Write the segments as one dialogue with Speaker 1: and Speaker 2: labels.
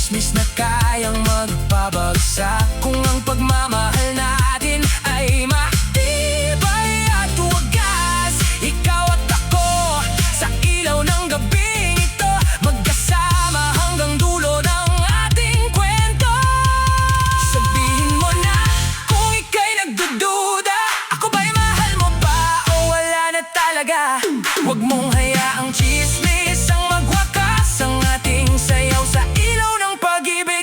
Speaker 1: Chismis na kayang magpabagsak kung ang pagmamahal natin ay matibay at wagas. Ikaw at ako sa ilaw ng gabing ito, magkasama hanggang dulo ng ating kwento. Sabihin mo na kung ika'y nagdududa, ako ba'y mahal mo ba o wala na talaga? Huwag mong hayaang chismis ang magwakas ang ating sayaw sa ilaw ng pag-ibig.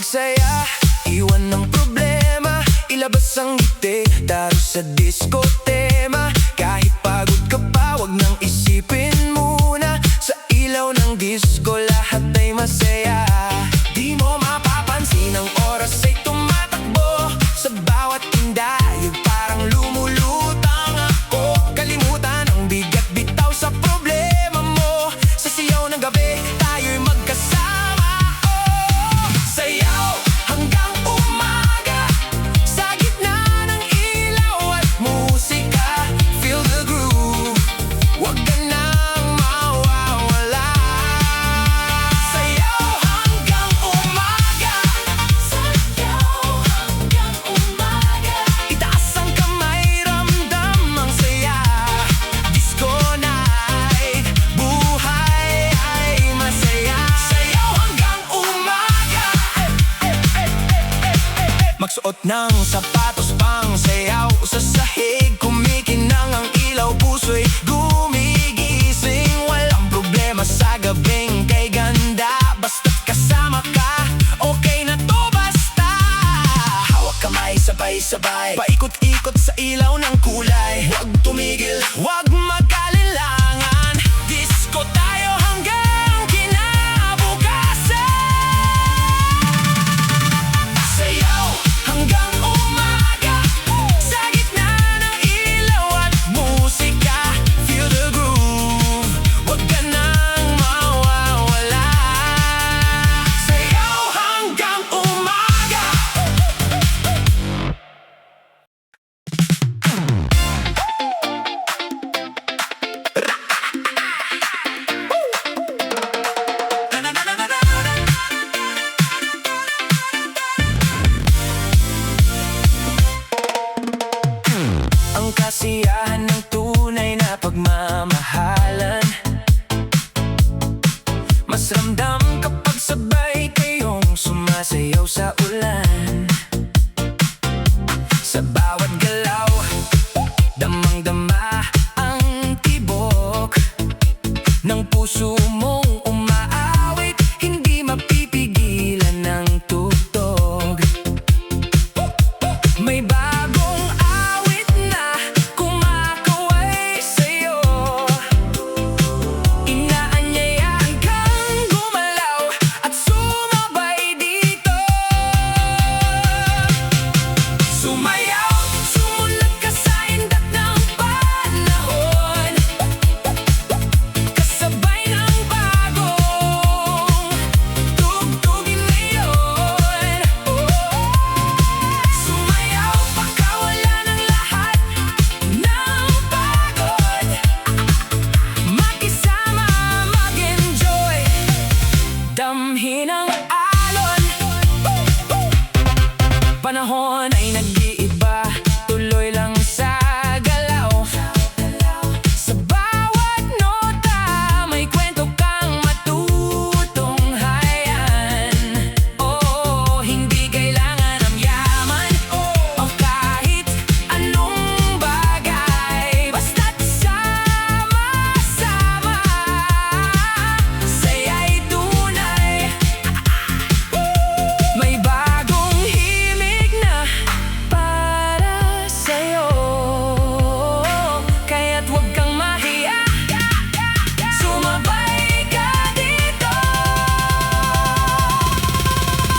Speaker 1: magsaya, iwan ng problema, ilabas ang ngiti, daro sa disco tema. Kahit pagod ka pa, wag nang isipin muna, sa ilaw ng disco lahat ay masaya. Di mo mapapansin ang oras ay tumatakbo, sa bawat tindayog parang lumulutang ako. Kalimutan ang bigat, bitaw sa problema mo, sa siyaw ng gabi tayo'y magkasama. Oh, sayaw hanggang umaga, sa gitna ng ilaw at musika. Feel the groove, wag ka nang mawawala. Sayaw hanggang umaga, sayaw hanggang umaga. Itaas ang kamay, ramdam ang saya. Disco night, buhay ay masaya. Sayaw hanggang umaga. Magsuot ng sapatos pang sayaw, sa sahig kumikinang ang ilaw, puso'y gumigising. Walang problema sa gabing kay ganda, basta't kasama ka, okay na to basta. Hawak kamay, sabay-sabay, paikot-ikot sa ilaw ng kulay. Huwag tumigil, huwag mag-alilangan, disco tayo hanggang kinabukasan. Sayaw hanggang umaga, sa gitna ng ilaw at musika. Feel the groove, wag ka nang mawawala. Sayaw hanggang umaga. Ang kasiyahan ng tunay na pagmamahalan, mas ramdam kapag sabay kayong sumasayaw sa ulan. Sa bawat galaw, damang-dama ang tibok ng puso mong umaawit, hindi mapipigilan ng tugtog. May bagong awit na kumakaway sa'yo, inaanyayahan kang gumalaw at sumabay dito. Sumayaw, sumunod ka sa indak ng panahon, kasabay ng bagong tugtugin ngayon. Sumayaw, pakawala ng lahat ng pagod, makisama, mag-enjoy, damhin ang alon. Panahon ay nag-iiba, tuloy lang sa galaw. Sa bawat nota, may kwento kang matutunghayan. Oo, hindi kailangan ng yaman o kahit anong bagay, basta't sama-sama, saya'y tunay. May bagong himig na para sa'yo, kaya't huwag kang mahiya, sumabay ka dito.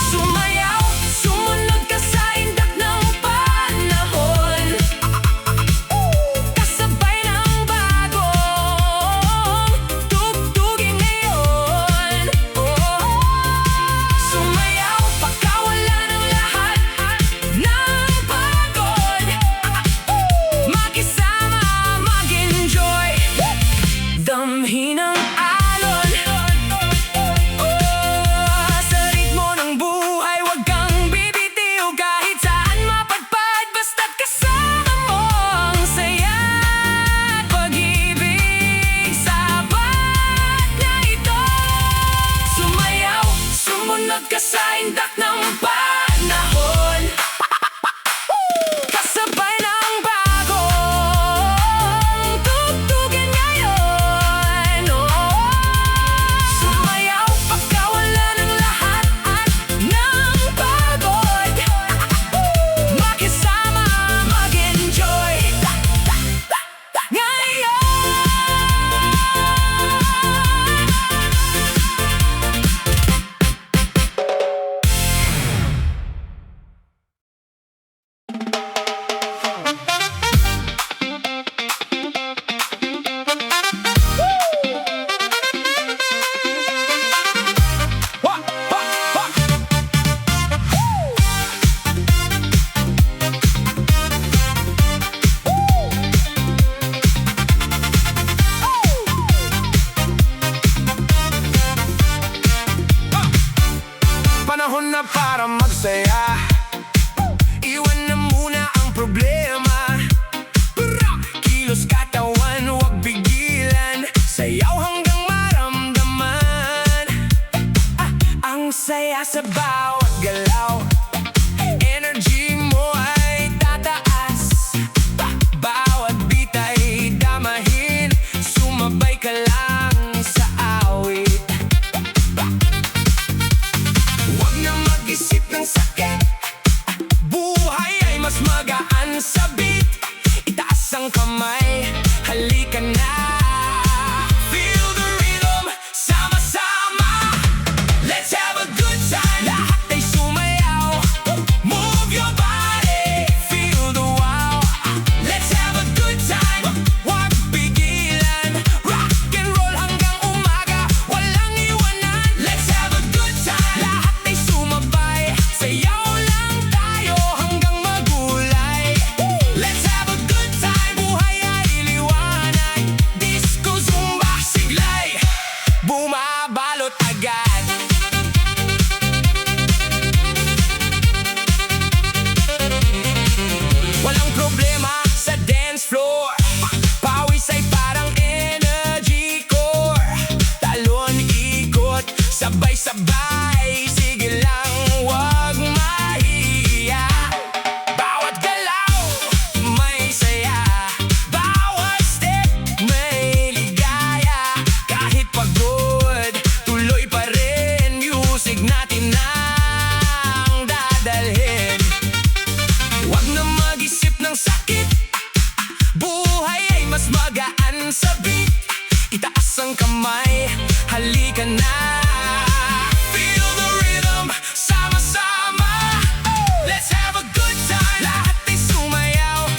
Speaker 1: Sumayaw, sumunod ka sa indak ng panahon, kasabay ng bagong tugtugin ngayon. Sumayaw, pakawala ng lahat ng pagod, makisama, mag-enjoy, damhin ang alon. Sa ritmo ng buhay, wag kang bibitiw, kahit saan mapadpad, basta't kasama mo ang saya at pag-ibig. Sapat na ito. Sumayaw, sumunod ka sa indak ng panahon, kasabay ng bagong tugtugin ngayon. Sumayaw, pakawala ng lahat ng na para magsaya. Iwan na muna ang problema. Kilos katawan, huwag pigilan. Sayaw hanggang maramdaman. Ang saya sa bawat galaw. Energy mo ay tataas. Bawat beat ay damahin. Sumabay ka lang sa awit. Huwag na mag-isip ng sakit. Buhay ay mas magaan sa beat. Itaas ang kamay, halika na. Feel the rhythm, sama-sama. Let's have a good time. Lahat ay sumayaw. Move your body, feel the wow. Let's have a good time. Huwag pigilan. Rock and roll hanggang umaga, walang iwanan. Let's have a good time. Lahat ay sumabay. Sayaw lang tayo hanggang magulay. Let's have a good time. Buhay ay liwanag. Disco, zumba, siglay. Bumabalot agad. Walang problema sa dance floor. Pawis ay parang energy core. Talon, ikot, sabay-sabay. Sige lang, huwag mahiya. Bawat galaw, may saya. Bawat step, may ligaya. Kahit pagod, tuloy pa rin. Music natin ang dadalhin. Huwag na mag-isip ng sakit. Buhay ay mas magaan sa beat. Itaas ang kamay, halika na. Feel the rhythm, sama-sama. Let's have a good time. Lahat ay sumayaw.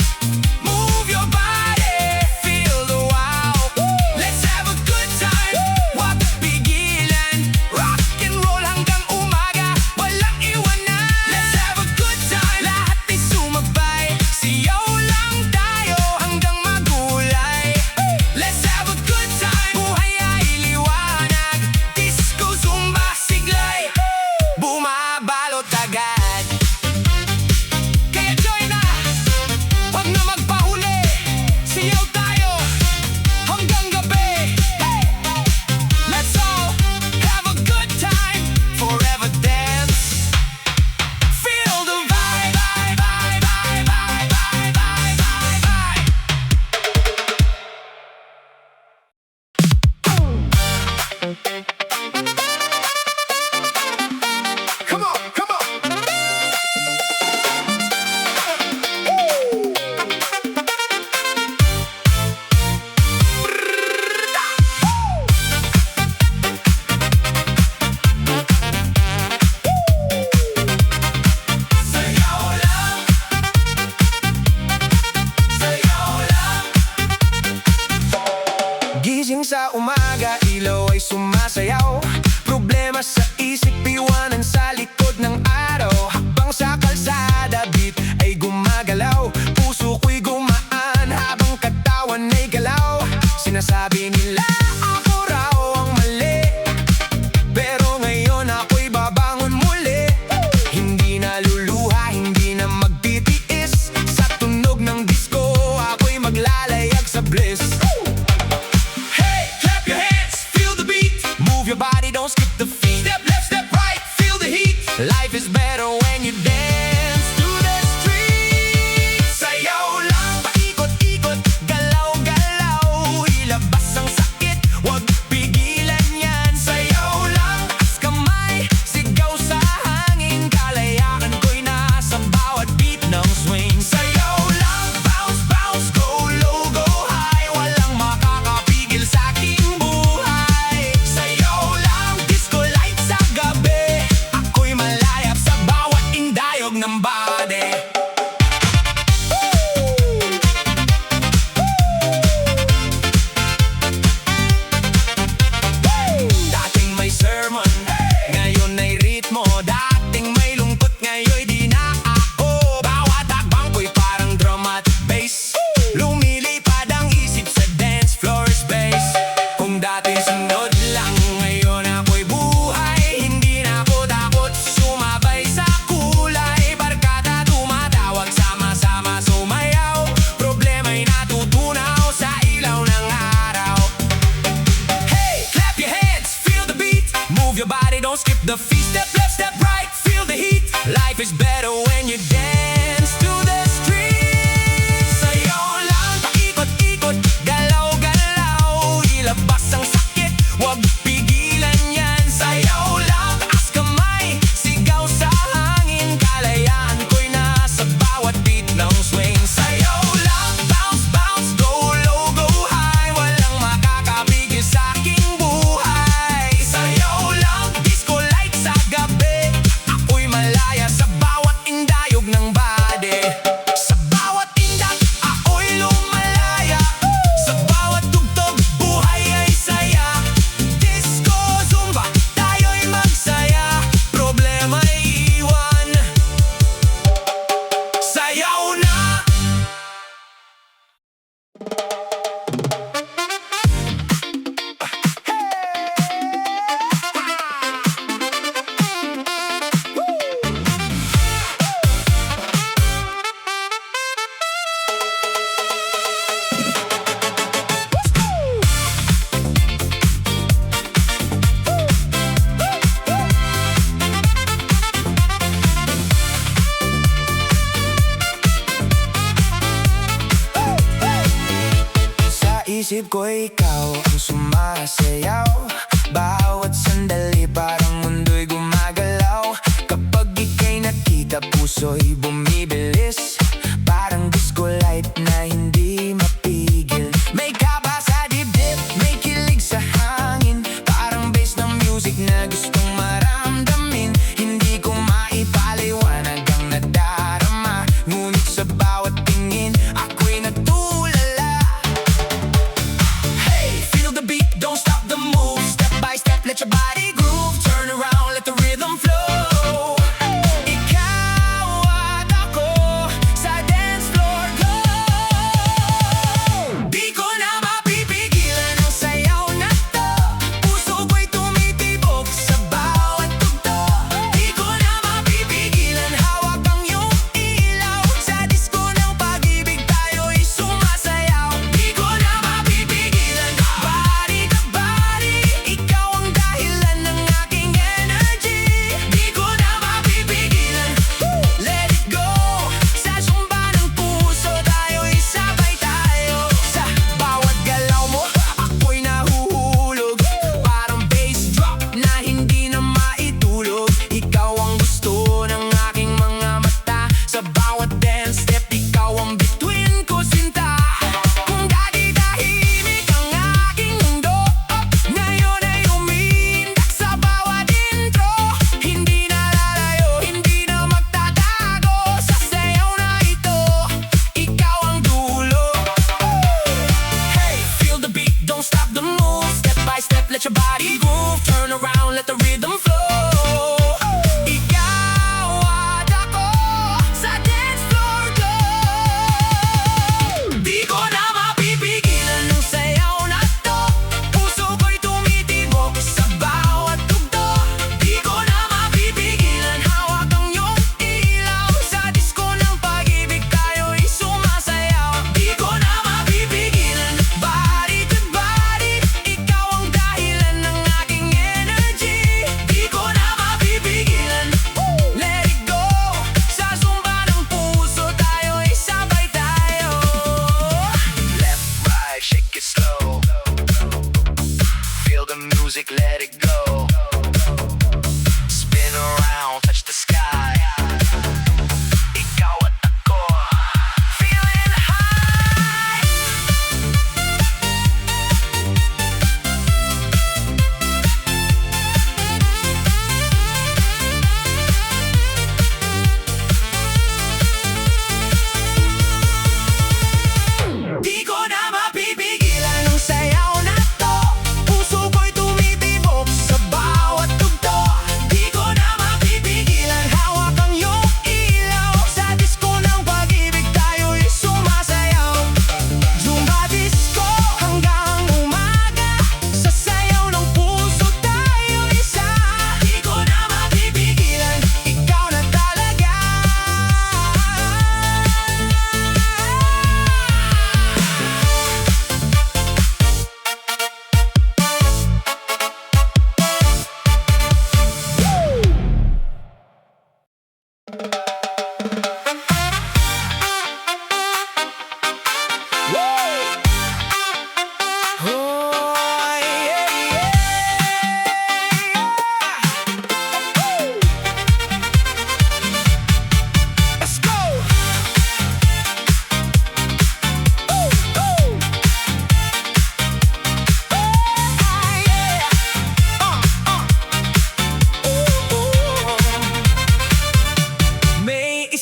Speaker 1: Move your body, feel the wow. Let's have a good time. Huwag pigilan. Rock and roll hanggang umaga, walang iwanan. Let's have a good time. Lahat ay sumabay. Siyaw lang tayo hanggang magulay. Let's have a good time. Buhay ay liwanag. Disco, zumba, siglay. Bumabalot agad. Kaya join na. Huwag na magpahuli. Siyaw tayo hanggang gabi. Let's all have a good time. Forever dance. Feel the vibe, vibe, vibe, vibe, vibe, vibe, vibe, vibe. Come on, come on. Sayaw lang. Sayaw lang. Gising sa umaga, ilaw ay sumasayaw. Problema sa isip, iwanan sa likod ng araw. Habang sa kalsada, beat ay gumagalaw. Puso ko'y gumaan habang katawan ay galaw. Sinasabi nila ako raw ang mali, pero ngayon ako'y babangon muli. Hindi na luluha, hindi na magtitiis. Sa tunog ng disco, ako'y maglalayag sa bliss. Hey, clap your hands, feel the beat. Move your body, don't skip the feet. Step left, step right, feel the heat. Life is better when you dance to the street. Sayaw lang, paikot-ikot, galaw-galaw. Ilabas ang sakit, huwag pigilan yan. Sayaw lang, as kamay, sigaw sa hangin. Kalayaan ko'y nasa bawat beat ng swing. Sayaw lang, bounce, bounce, go low, go high. Walang makakapigil sa aking buhay. Sayaw lang, disco light sa gabi. Ako'y malayap sa bawat Life is better when you dance to the street. Sayaw lang, paikot-ikot, galaw-galaw. Ilabas ang sakit, wag pigilan yan. Sayaw lang, taas kamay, sigaw sa hangin. Kalayaan ko'y nasa bawat beat ng swing. Sayaw lang, bounce, bounce, go low, go high. Walang makakapigil sa aking buhay. Sayaw lang, disco light sa gabi. Ako'y malaya sa bawat indayog ng body. Sa bawat indak, ako'y lumalaya. Sa bawat tugtog, buhay ay saya. Disco, zumba, tayo'y magsaya. Problema'y iwan. Sayaw na! Sa isip ko ikaw ang sumasayaw. Bawat sandali parang mundo'y gumagalaw. Kapag ika'y nakita, puso'y bumibilis. Parang disco light na hindi mapigil. May kaba sa dibdib, may kilig sa hangin. Parang bass ng music na gustong maramdamin. Hindi ko maipaliwanag ang nadarama, ngunit sa bawat tingin ako'y natulala. Hey, feel the beat, don't stop the move. Step by step, let your body groove. Turn around, let the rhythm flow. Ikaw at ako sa dance floor, go! Di ko na mapipigilan ang sayaw na to. Puso ko'y tumitibok sa bawat tugtog. Di ko na mapipigilan, hawak ang iyong ilaw. Sa disco ng pag-ibig tayo'y sumasayaw. Di ko na mapipigilan, body to body. Ikaw ang dahilan ng aking energy. Di ko na mapipigilan, let it go. Sa sumba ng puso tayo'y sabay tayo. Sa bawat galaw mo, ako'y nahuhulog. Parang bass drop na hindi na maitulog. Ikaw ang gusto ng aking mga mata. Sa bawat dance step, ikaw ang bituin ko, sinta. Kung dati tahimik ang aking mundo, ngayon ay umiindak sa bawat intro. Hindi na lalayo, hindi na magtatago. Sa sayaw na ito, ikaw ang dulo. Hey, feel the beat, don't stop the move. Step by step, let your body groove. Turn around, let the rhythm flow.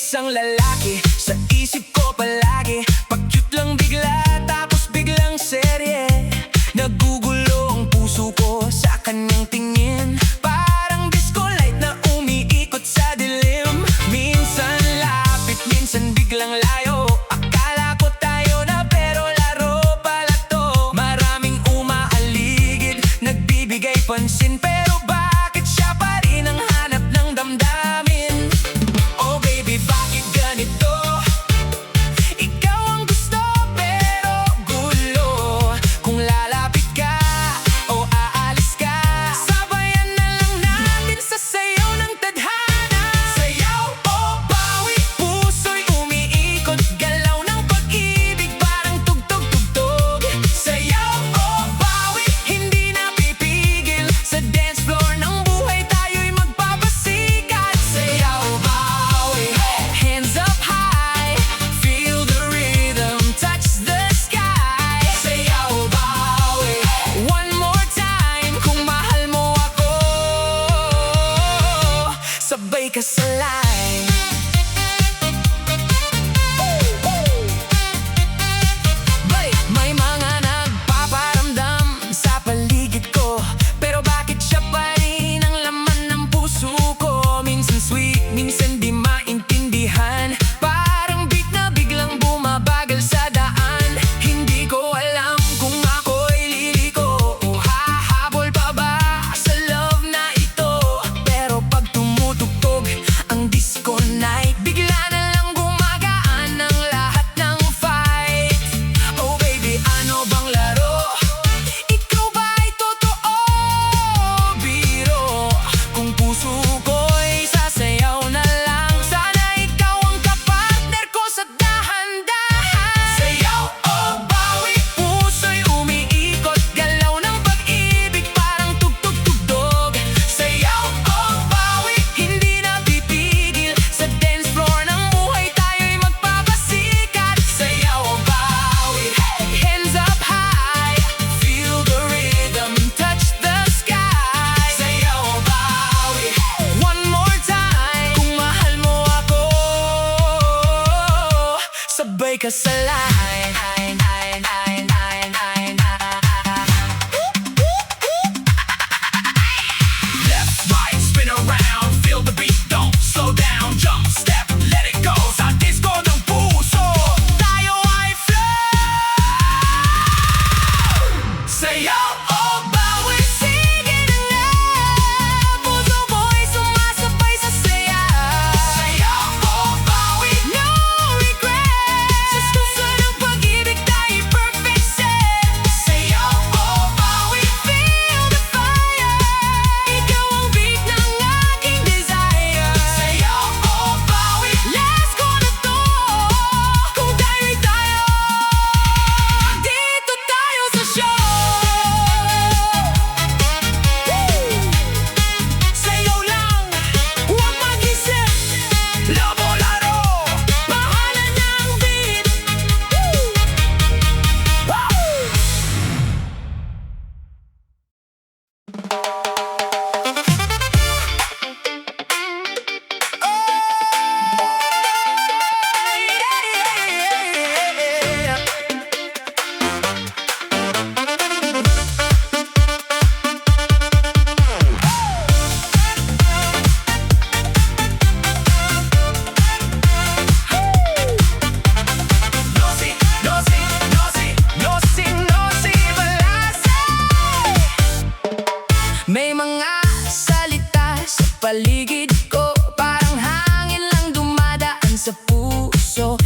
Speaker 1: isang lalaki sa isip ko palagi. Pag-cute lang bigla, tapos biglang serye. Nagugulo ang puso ko sa kanyang tingin. Parang disco light na umiikot sa dilim. Minsan lapit, minsan biglang layo. Akala ko tayo na pero laro pala to. Maraming umaaligid, nagbibigay pansin. Pero bakit siya pa rin ang hanap ng damdamin? Oh baby, bakit ganito? Ikaw ang gusto pero gulo. Kung lalapit ka o aalis ka, sabayan na lang natin sa sayaw ng tadhana. Sayaw o bawi, puso'y umiikot. Galaw ng pag-ibig, parang tugtog-tugtog. Sayaw o bawi, hindi na pipigil. Sa dance floor ng buhay tayo'y magpapasikat. Sayaw bawi, hands up high. Feel the rhythm, touch the sky. Sayaw bawi, one more time. Kung mahal mo ako, sabay ka sa line. May mga nagpaparamdam sa paligid ko, pero bakit siya pa rin ang laman ng puso ko? Minsan sweet, minsan di maintindihan. Parang beat na biglang bumabagal sa daan. Hindi ko alam kung ako'y liliko o hahabol pa ba sa love na ito. Pero pag tumutugtog ang disco night, bigla na lang gumagaan ang lahat ng fight. Oh baby, ano bang laro? Ikaw ba'y totoo? Biro, kung puso ko'y sasayaw na lang. Sana ikaw ang kapartner ko sa dahan-dahan. Sayaw o bawi, puso'y umiikot. Galaw ng pag-ibig, parang tugtog-tugtog. Sayaw o bawi, hindi na pipigil. Sa dance floor ng buhay tayo'y magpapasikat. Sayaw o bawi, hands up high. Feel the rhythm, touch the sky. Sayaw o bawi, one more time. Kung mahal mo ako, sabay ka sa line. Left, right, spin around, feel the beat, don't slow down. Jump, step, let it go. Sa disco ng puso, tayo ay flow. Sayaw o bawi, sige na nga. Puso mo'y sumasabay sa saya. Sayaw o bawi, no regrets. Sa suso ng pag-ibig tayo'y perfect set. Sayaw o bawi, feel the fire. Ikaw ang beat ng aking desire. Sayaw o bawi, let's go na to. Kung tayo'y tayo, dito tayo sa show. Sayaw lang, huwag mag-isip. Labo laro, bahala ng beat. May mga salita sa paligid ko, parang hangin lang dumadaan sa puso.